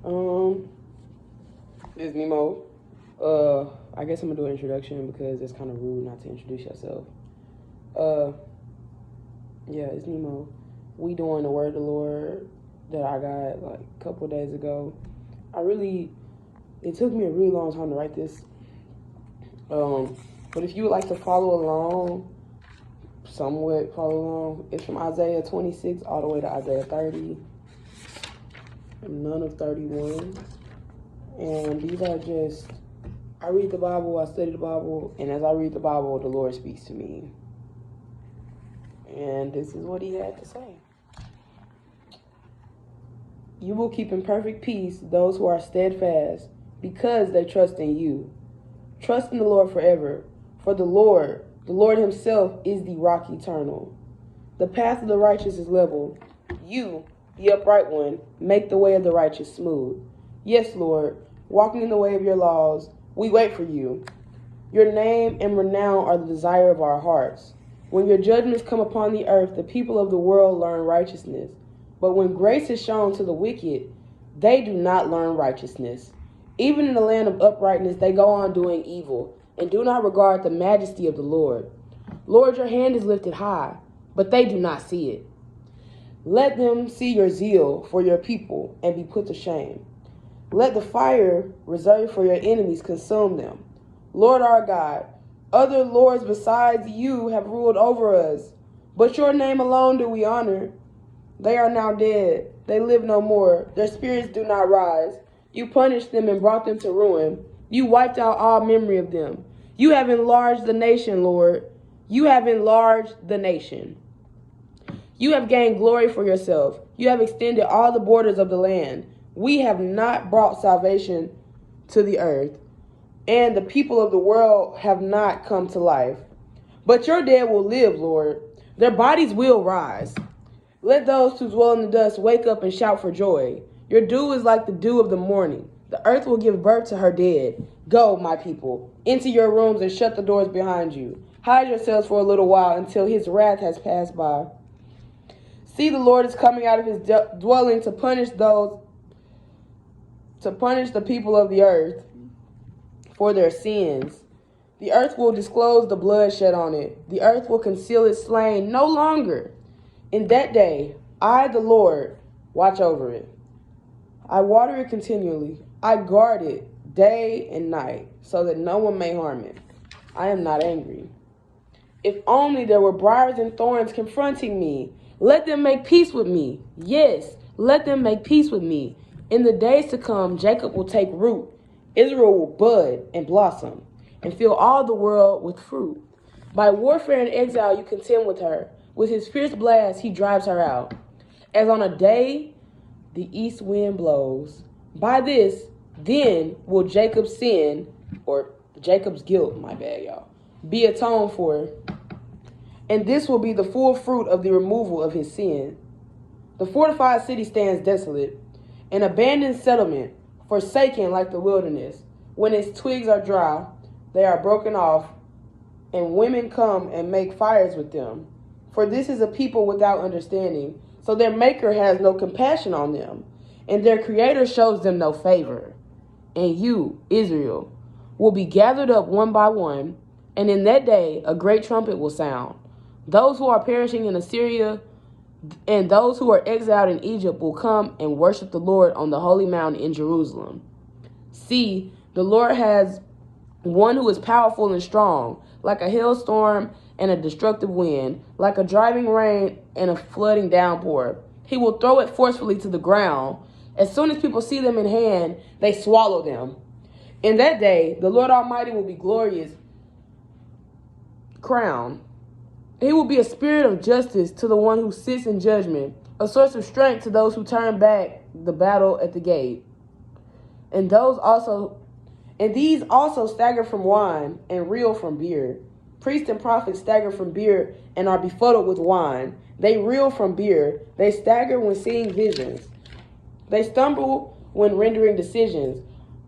Um, it's Nemo. I guess I'm gonna do an introduction because it's kind of rude not to introduce yourself. Yeah, it's Nemo. We doing the word of the Lord that I got like a couple of days ago. It took me a really long time to write this. But if you would like to follow along, it's from Isaiah 26 all the way to Isaiah 30, and none of 31. And these are just, I read the Bible, I study the Bible, and as I read the Bible, the Lord speaks to me. And this is what he had to say. You will keep in perfect peace those who are steadfast, because they trust in you. Trust in the Lord forever, for the Lord himself is the rock eternal. The path of the righteous is level. You, the upright one, make the way of the righteous smooth. Yes, Lord, walking in the way of your laws, we wait for you. Your name and renown are the desire of our hearts. When your judgments come upon the earth, the people of the world learn righteousness. But when grace is shown to the wicked, they do not learn righteousness. Even in the land of uprightness, they go on doing evil, and do not regard the majesty of the Lord. Lord, your hand is lifted high, but they do not see it. Let them see your zeal for your people and be put to shame. Let the fire reserved for your enemies consume them. Lord our God, other lords besides you have ruled over us, but your name alone do we honor. They are now dead. They live no more. Their spirits do not rise. You punished them and brought them to ruin. You wiped out all memory of them. You have enlarged the nation, Lord. You have enlarged the nation. You have gained glory for yourself. You have extended all the borders of the land. We have not brought salvation to the earth, and the people of the world have not come to life. But your dead will live, Lord. Their bodies will rise. Let those who dwell in the dust wake up and shout for joy. Your dew is like the dew of the morning. The earth will give birth to her dead. Go, my people, into your rooms and shut the doors behind you. Hide yourselves for a little while until his wrath has passed by. See, the Lord is coming out of his dwelling to punish the people of the earth for their sins. The earth will disclose the blood shed on it. The earth will conceal its slain no longer. In that day, I, the Lord, watch over it. I water it continually. I guard it day and night, so that no one may harm it. I am not angry. If only there were briars and thorns confronting me. Let them make peace with me. Yes, let them make peace with me. In the days to come, Jacob will take root. Israel will bud and blossom, and fill all the world with fruit. By warfare and exile you contend with her. With his fierce blast he drives her out. As on a day the east wind blows. By this, then will Jacob's sin, or Jacob's guilt, my bad, y'all, be atoned for. And this will be the full fruit of the removal of his sin. The fortified city stands desolate, an abandoned settlement, forsaken like the wilderness. When its twigs are dry, they are broken off, and women come and make fires with them. For this is a people without understanding, so their maker has no compassion on them, and their creator shows them no favor. And you, Israel, will be gathered up one by one, and in that day a great trumpet will sound. Those who are perishing in Assyria and those who are exiled in Egypt will come and worship the Lord on the holy mountain in Jerusalem. See, the Lord has one who is powerful and strong, like a hailstorm and a destructive wind, like a driving rain and a flooding downpour. He will throw it forcefully to the ground. As soon as people see them in hand, they swallow them. In that day, the Lord Almighty will be glorious crown. He will be a spirit of justice to the one who sits in judgment, a source of strength to those who turn back the battle at the gate. And these also stagger from wine and reel from beer. Priests and prophets stagger from beer and are befuddled with wine. They reel from beer. They stagger when seeing visions. They stumble when rendering decisions.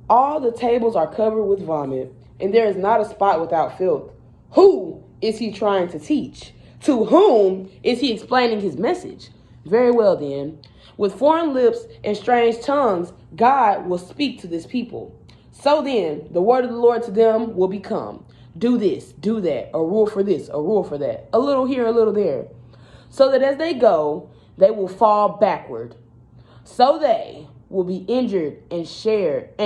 All the tables are covered with vomit, and there is not a spot without filth. Who is he trying to teach? To whom is he explaining his message? Very well then. With foreign lips and strange tongues, God will speak to this people. So then, the word of the Lord to them will become, do this, do that, a rule for this, a rule for that, a little here, a little there. So that as they go, they will fall backward. So they will be injured and shaved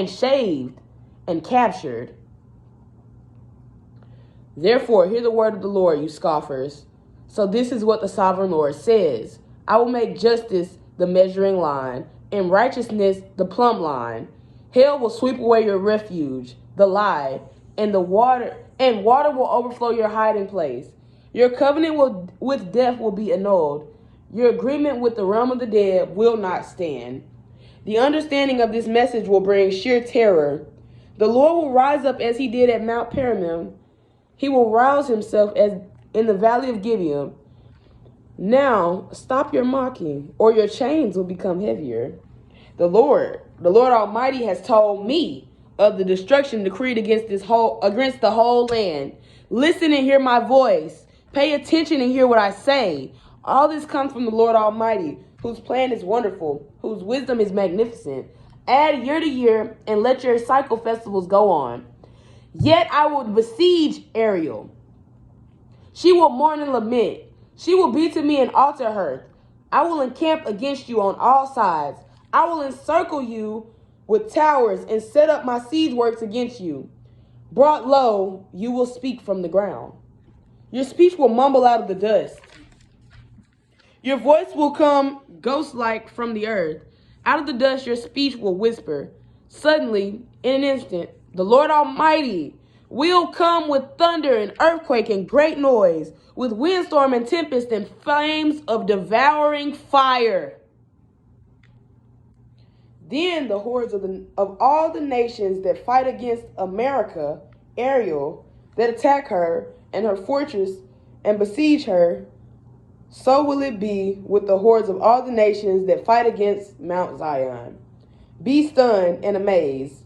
and captured. Therefore, hear the word of the Lord, you scoffers. So this is what the sovereign Lord says. I will make justice the measuring line, and righteousness the plumb line. Hell will sweep away your refuge, the lie, and water will overflow your hiding place. Your covenant with death will be annulled. Your agreement with the realm of the dead will not stand. The understanding of this message will bring sheer terror. The Lord will rise up as he did at Mount Peramim. He will rouse himself as in the valley of Gibeon. Now stop your mocking, or your chains will become heavier. The Lord Almighty has told me of the destruction decreed against the whole land. Listen and hear my voice. Pay attention and hear what I say. All this comes from the Lord Almighty, whose plan is wonderful, whose wisdom is magnificent. Add year to year and let your cycle festivals go on. Yet I will besiege Ariel. She will mourn and lament. She will be to me an altar hearth. I will encamp against you on all sides. I will encircle you with towers and set up my siege works against you. Brought low, you will speak from the ground. Your speech will mumble out of the dust. Your voice will come ghost-like from the earth. Out of the dust your speech will whisper. Suddenly, in an instant, the Lord Almighty will come with thunder and earthquake and great noise, with windstorm and tempest and flames of devouring fire. Then the hordes of all the nations that fight against America, Ariel, that attack her and her fortress and besiege her, so will it be with the hordes of all the nations that fight against Mount Zion. Be stunned and amazed.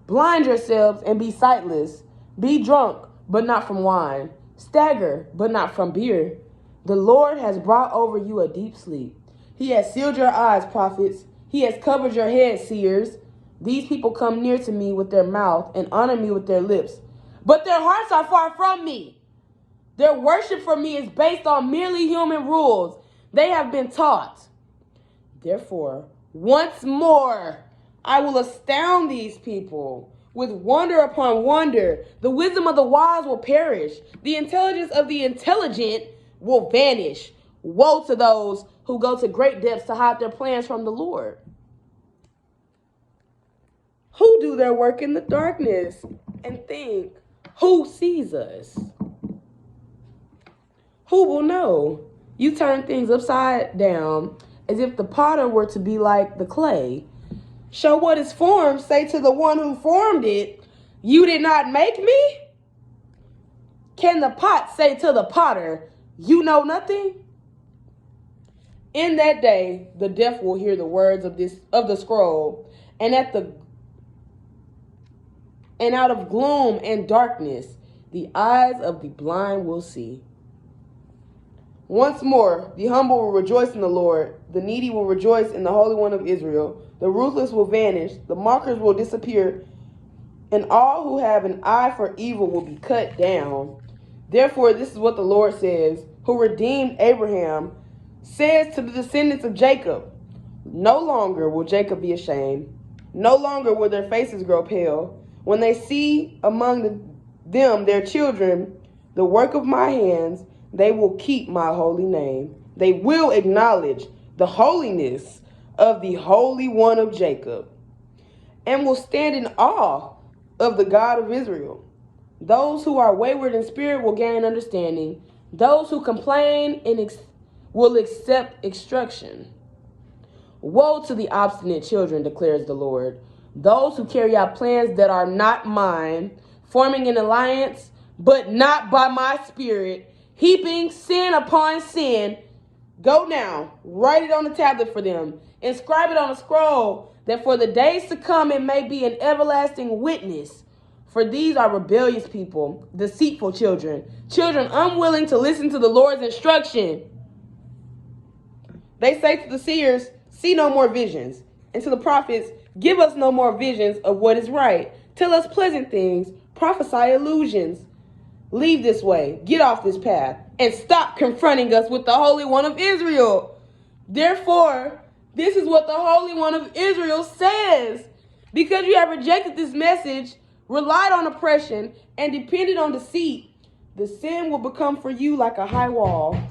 Blind yourselves and be sightless. Be drunk, but not from wine. Stagger, but not from beer. The Lord has brought over you a deep sleep. He has sealed your eyes, prophets. He has covered your head, seers. These people come near to me with their mouth and honor me with their lips, but their hearts are far from me. Their worship for me is based on merely human rules they have been taught. Therefore, once more, I will astound these people with wonder upon wonder. The wisdom of the wise will perish. The intelligence of the intelligent will vanish. Woe to those who go to great depths to hide their plans from the Lord, who do their work in the darkness and think, who sees us? Who will know? You turn things upside down as if the potter were to be like the clay. Show what is formed, say to the one who formed it, you did not make me? Can the pot say to the potter, you know nothing? In that day, the deaf will hear the words of the scroll, and out of gloom and darkness, the eyes of the blind will see. Once more, the humble will rejoice in the Lord. The needy will rejoice in the Holy One of Israel. The ruthless will vanish. The mockers will disappear. And all who have an eye for evil will be cut down. Therefore, this is what the Lord says, who redeemed Abraham, says to the descendants of Jacob, no longer will Jacob be ashamed. No longer will their faces grow pale. When they see among them their children, the work of my hands, they will keep my holy name. They will acknowledge the holiness of the Holy One of Jacob, and will stand in awe of the God of Israel. Those who are wayward in spirit will gain understanding. Those who complain will accept instruction. Woe to the obstinate children, declares the Lord. Those who carry out plans that are not mine, forming an alliance, but not by my spirit, heaping sin upon sin. Go now, write it on the tablet for them, inscribe it on a scroll, that for the days to come it may be an everlasting witness. For these are rebellious people, deceitful children, children unwilling to listen to the Lord's instruction. They say to the seers, see no more visions. And to the prophets, give us no more visions of what is right. Tell us pleasant things, prophesy illusions. Leave this way, get off this path, and stop confronting us with the Holy One of Israel. Therefore, this is what the Holy One of Israel says. Because you have rejected this message, relied on oppression, and depended on deceit, the sin will become for you like a high wall,